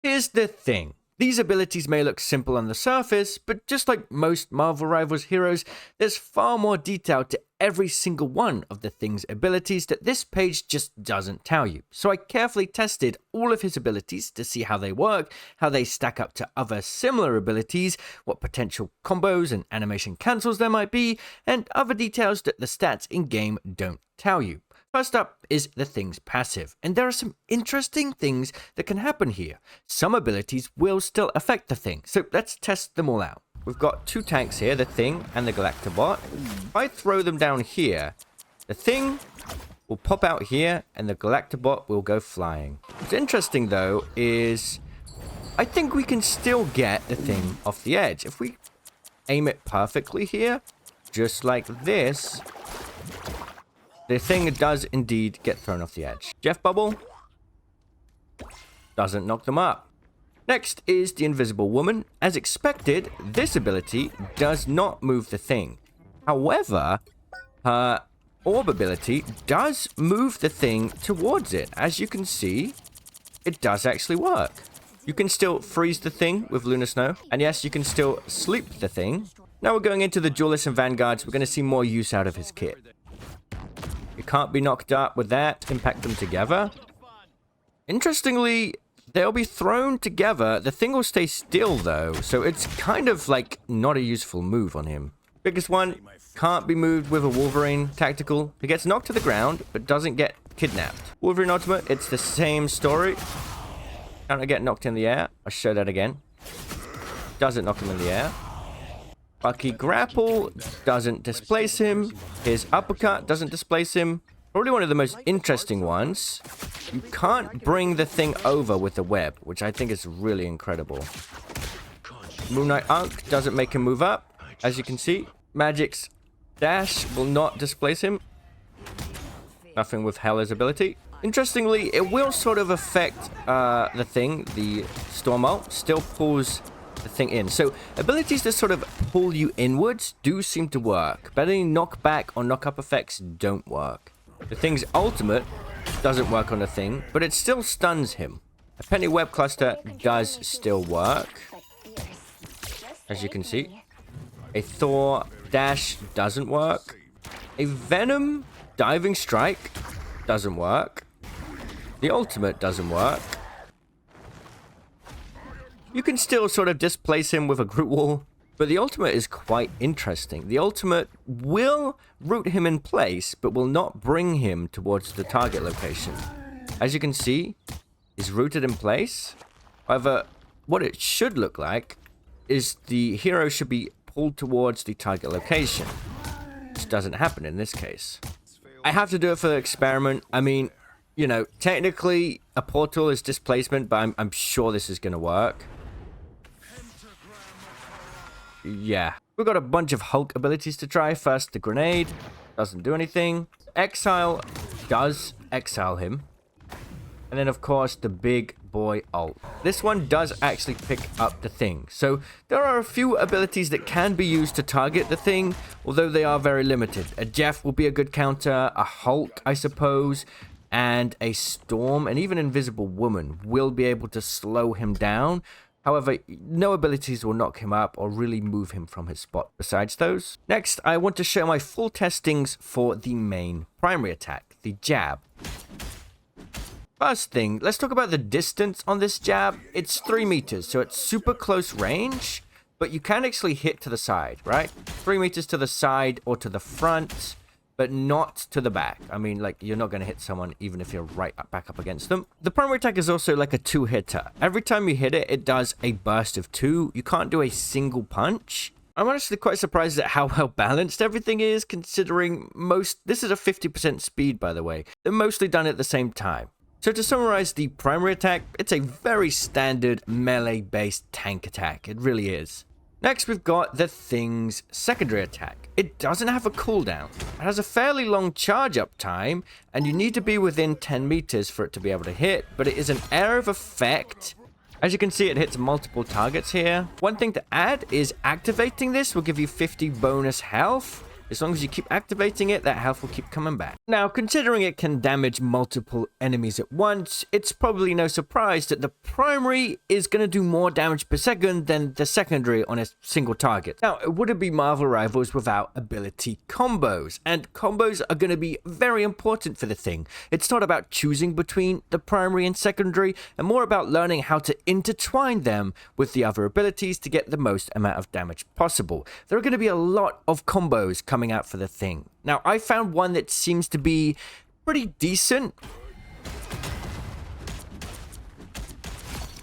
Here's the thing. These abilities may look simple on the surface, but just like most Marvel Rivals heroes, there's far more detail to every single one of the Thing's abilities that this page just doesn't tell you. So I carefully tested all of his abilities to see how they work, how they stack up to other similar abilities, what potential combos and animation cancels there might be, and other details that the stats in-game don't tell you. First up is the Thing's passive, and there are some interesting things that can happen here. Some abilities will still affect the Thing, so let's test them all out. We've got two tanks here, the Thing and the Galactabot. If I throw them down here, the Thing will pop out here and the Galactabot will go flying. What's interesting though is I think we can still get the Thing off the edge. If we aim it perfectly here, just like this, the Thing does indeed get thrown off the edge. Jeff Bubble doesn't knock them up. Next is the Invisible Woman. As expected, this ability does not move the Thing. However, her orb ability does move the Thing towards it. As you can see, it does actually work. You can still freeze the Thing with Lunar Snow. And yes, you can still sleep the Thing. Now we're going into the Duelists and Vanguards. We're going to see more use out of his kit. You can't be knocked up with that. Impact them together. Interestingly, they'll be thrown together. The Thing will stay still though, so it's kind of like not a useful move on him. Biggest one, can't be moved with a Wolverine tactical. He gets knocked to the ground, but doesn't get kidnapped. Wolverine Ultimate, it's the same story. Can't get knocked in the air. I'll show that again. Doesn't knock him in the air. Bucky Grapple doesn't displace him. His uppercut doesn't displace him. Probably one of the most interesting ones. You can't bring the Thing over with the web, which I think is really incredible. Moon Knight Unk doesn't make him move up, as you can see. Magic's dash will not displace him. Nothing with Hela's ability. Interestingly, it will sort of affect the Thing. The Storm Ult still pulls the Thing in. So abilities that sort of pull you inwards do seem to work, but any knockback or knock-up effects don't work. The Thing's ultimate doesn't work on the Thing, but it still stuns him. A Penny Web Cluster does still work, as you can see. A Thor dash doesn't work. A Venom diving strike doesn't work. The ultimate doesn't work. You can still sort of displace him with a Groot Wall, but the ultimate is quite interesting. The ultimate will root him in place, but will not bring him towards the target location. As you can see, he's rooted in place. However, what it should look like is the hero should be pulled towards the target location, which doesn't happen in this case. I have to do it for the experiment. I mean, you know, technically a portal is displacement, but I'm sure this is going to work. Yeah. We've got a bunch of Hulk abilities to try. First, the grenade. Doesn't do anything. Exile does exile him. And then, of course, the big boy ult. This one does actually pick up the Thing. So there are a few abilities that can be used to target the Thing, although they are very limited. A Jeff will be a good counter. A Hulk, I suppose. And a Storm and even Invisible Woman will be able to slow him down. However, no abilities will knock him up or really move him from his spot besides those. Next, I want to show my full testings for the main primary attack, the jab. First thing, let's talk about the distance on this jab. It's 3 meters, so it's super close range, but you can actually hit to the side, right? 3 meters to the side or to the front, but not to the back. I mean, like, you're not going to hit someone even if you're right back up against them. The primary attack is also like a 2-hitter. Every time you hit it, it does a burst of 2. You can't do a single punch. I'm honestly quite surprised at how well balanced everything is, considering this is a 50% speed, by the way. They're mostly done at the same time. So to summarize the primary attack, it's a very standard melee-based tank attack. It really is. Next, we've got the Thing's secondary attack. It doesn't have a cooldown. It has a fairly long charge-up time, and you need to be within 10 meters for it to be able to hit, but it is an area of effect. As you can see, it hits multiple targets here. One thing to add is activating this will give you 50 bonus health, As long as you keep activating it, that health will keep coming back. Now, considering it can damage multiple enemies at once, it's probably no surprise that the primary is going to do more damage per second than the secondary on a single target. Now, it wouldn't be Marvel Rivals without ability combos, and combos are going to be very important for the thing. It's not about choosing between the primary and secondary, and more about learning how to intertwine them with the other abilities to get the most amount of damage possible. There are going to be a lot of combos coming out for the thing. Now, I found one that seems to be pretty decent.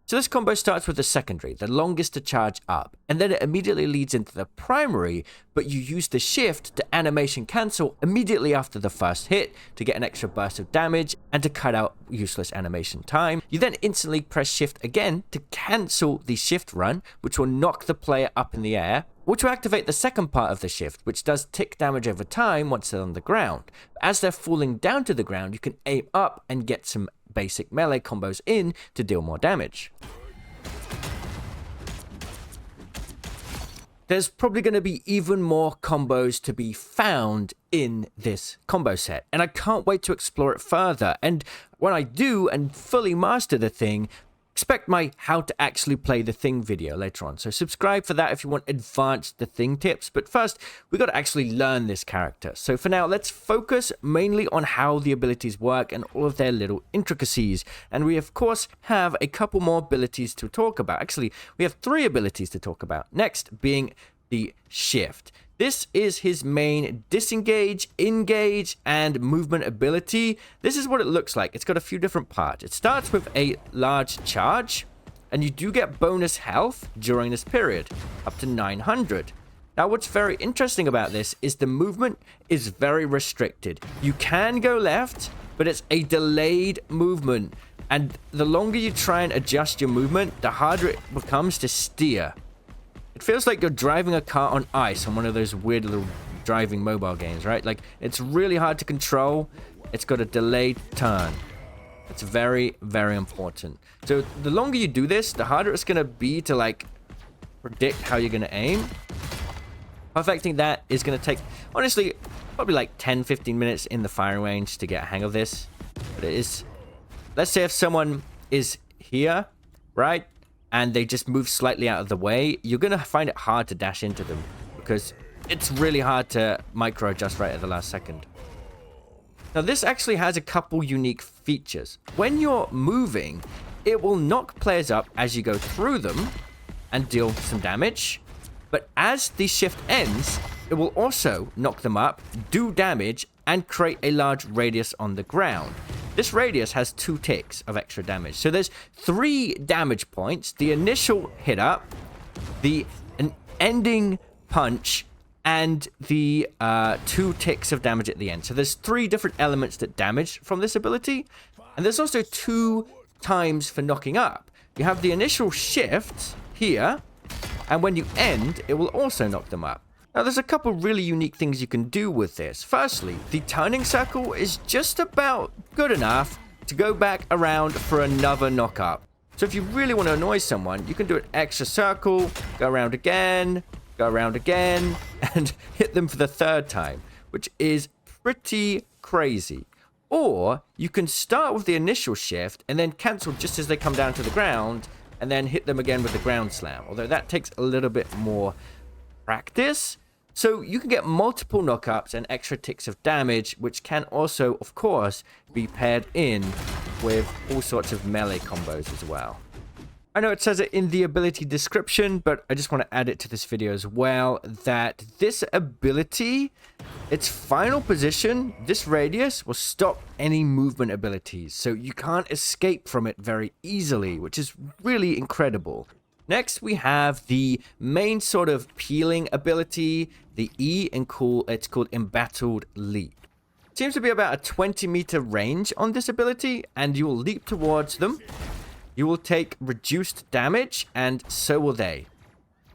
So this combo starts with the secondary, the longest to charge up, and then it immediately leads into the primary, but you use the shift to animation cancel immediately after the first hit to get an extra burst of damage and to cut out useless animation time. You then instantly press shift again to cancel the shift run, which will knock the player up in the air, which will activate the second part of the shift, which does tick damage over time once they're on the ground. As they're falling down to the ground, you can aim up and get some basic melee combos in to deal more damage. There's probably going to be even more combos to be found in this combo set, and I can't wait to explore it further. And when I do and fully master the thing, expect my how to actually play the thing video later on. So subscribe for that if you want advanced the thing tips. But first, we got to actually learn this character. So for now, let's focus mainly on how the abilities work and all of their little intricacies. And we of course have a couple more abilities to talk about. Actually, we have 3 abilities to talk about. Next being the shift. This is his main disengage, engage, and movement ability. This is what it looks like. It's got a few different parts. It starts with a large charge, and you do get bonus health during this period, up to 900. Now, what's very interesting about this is the movement is very restricted. You can go left, but it's a delayed movement. And the longer you try and adjust your movement, the harder it becomes to steer. It feels like you're driving a car on ice on one of those weird little driving mobile games, right? Like, it's really hard to control. It's got a delayed turn. It's very, very important. So the longer you do this, the harder it's going to be to, like, predict how you're going to aim. Perfecting that is going to take, honestly, probably like 10-15 minutes in the firing range to get a hang of this. But it is, let's say if someone is here, right? And they just move slightly out of the way, you're going to find it hard to dash into them because it's really hard to micro adjust right at the last second. Now, this actually has a couple unique features. When you're moving, it will knock players up as you go through them and deal some damage. But as the shift ends, it will also knock them up, do damage, and create a large radius on the ground. This radius has 2 ticks of extra damage. So there's 3 damage points. The initial hit up, an ending punch, and the 2 ticks of damage at the end. So there's 3 different elements that damage from this ability. And there's also 2 times for knocking up. You have the initial shift here, and when you end, it will also knock them up. Now, there's a couple really unique things you can do with this. Firstly, the turning circle is just about good enough to go back around for another knock-up. So if you really want to annoy someone, you can do an extra circle, go around again, and hit them for the 3rd time, which is pretty crazy. Or you can start with the initial shift and then cancel just as they come down to the ground and then hit them again with the ground slam, although that takes a little bit more practice. So you can get multiple knockups and extra ticks of damage, which can also, of course, be paired in with all sorts of melee combos as well. I know it says it in the ability description, but I just want to add it to this video as well, that this ability, its final position, this radius, will stop any movement abilities. So you can't escape from it very easily, which is really incredible. Next, we have the main sort of peeling ability, the E, and it's called Embattled Leap. Seems to be about a 20-meter range on this ability, and you will leap towards them. You will take reduced damage, and so will they,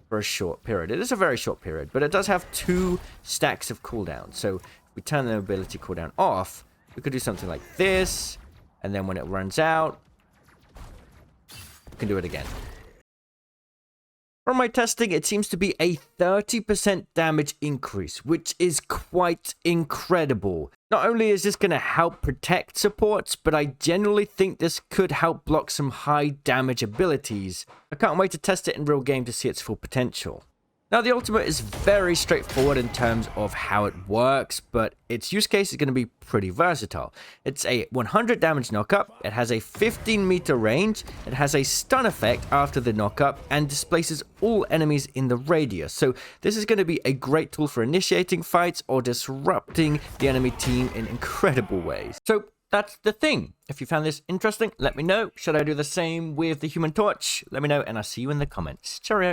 for a short period. It is a very short period, but it does have 2 stacks of cooldown. So if we turn the ability cooldown off, we could do something like this, and then when it runs out, we can do it again. From my testing, it seems to be a 30% damage increase, which is quite incredible. Not only is this going to help protect supports, but I genuinely think this could help block some high damage abilities. I can't wait to test it in real game to see its full potential. Now, the ultimate is very straightforward in terms of how it works, but its use case is going to be pretty versatile. It's a 100 damage knockup, it has a 15-meter range, it has a stun effect after the knockup, and displaces all enemies in the radius. So this is going to be a great tool for initiating fights or disrupting the enemy team in incredible ways. So that's the thing. If you found this interesting, let me know. Should I do the same with the Human Torch? Let me know, and I'll see you in the comments. Cheerio.